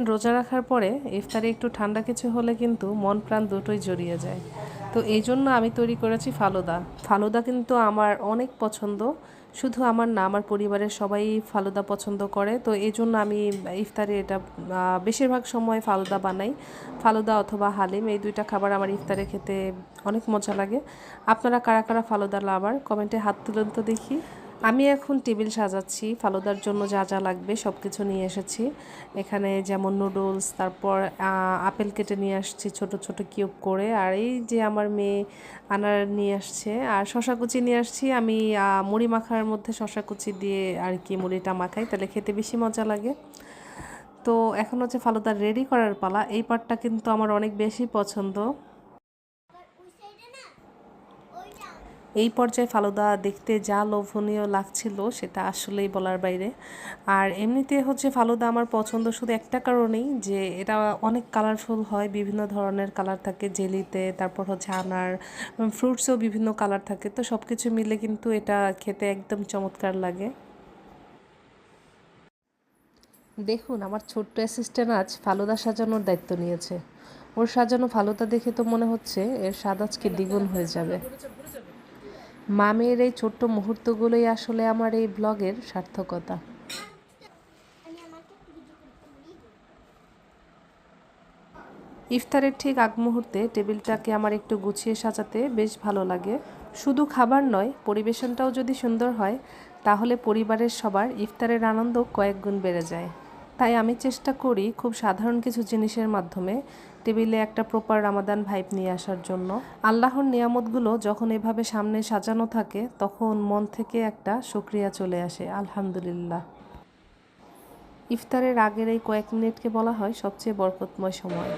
রোজা রাখার পরে ইফতারে একটু ঠান্ডা কিছু হলে কিন্তু মন প্রাণ দুটোই জড়িয়ে যায়। তো এই জন্য আমি তৈরি করেছি ফালুদা। ফালুদা কিন্তু আমার অনেক পছন্দ, শুধু আমার না, আমার পরিবারের সবাই ফালুদা পছন্দ করে। তো এই জন্য আমি ইফতারে এটা বেশিরভাগ সময় ফালুদা বানাই। ফালুদা অথবা হালিম, এই দুইটা খাবার আমার ইফতারে খেতে অনেক মজা লাগে। আপনারা কারা কারা ফালুদা লাভার কমেন্টে হাত তুলেন তো দেখি। আমি এখন টেবিল সাজাচ্ছি। ফালুদার জন্য যা যা লাগবে সব কিছু নিয়ে এসেছি এখানে, যেমন নুডলস, তারপর আপেল কেটে নিয়ে আসছি ছোট ছোট কিউব করে, আর এই যে আমার মেয়ে আনার নিয়ে আসছে, আর শশা কুচি নিয়ে আসছি। আমি মুড়ি মাখার মধ্যে শশা কুচি দিয়ে আর কি মুড়িটা মাখাই, তাহলে খেতে বেশি মজা লাগে। তো এখন হচ্ছে ফালুদা রেডি করার পালা। এই পার্টটা কিন্তু আমার অনেক বেশি পছন্দ। এই পর্যায়ে ফালুদা দেখতে যা লোভনীয় লাগছিল সেটা আসলেই বলার বাইরে। আর এমনিতে হচ্ছে ফালুদা আমার পছন্দ শুধু একটা কারণেই, যে এটা অনেক কালারফুল হয়, বিভিন্ন ধরনের কালার থাকে জেলিতে, তারপর হচ্ছে আনার ফ্রুটসও বিভিন্ন কালার থাকে। তো সব কিছু মিলে কিন্তু এটা খেতে একদম চমৎকার লাগে। দেখুন, আমার ছোট্ট অ্যাসিস্ট্যান্ট আজ ফালুদা সাজানোর দায়িত্ব নিয়েছে। ওর সাজানো ফালুদা দেখে তো মনে হচ্ছে এর স্বাদ আজকে দ্বিগুণ হয়ে যাবে। মামের এই ছোট্ট মুহূর্তগুলোই আসলে আমার এই ব্লগের সার্থকতা। ইফতারের ঠিক আগ মুহূর্তে টেবিলটাকে আমার একটু গুছিয়ে সাজাতে বেশ ভালো লাগে। শুধু খাবার নয়, পরিবেশনটাও যদি সুন্দর হয় তাহলে পরিবারের সবার ইফতারের আনন্দ কয়েক গুণ বেড়ে যায়। তাই আমি চেষ্টা করি খুব সাধারণ কিছু জিনিসের মাধ্যমে টেবিলে একটা প্রপার রামাদান ভাইব নিয়ে আসার জন্য। আল্লাহর নিয়ামতগুলো যখন এভাবে সামনে সাজানো থাকে তখন মন থেকে একটা শুকরিয়া চলে আসে, আলহামদুলিল্লাহ। ইফতারের আগের এই কয়েক মিনিটকে বলা হয় সবচেয়ে বরকতময় সময়।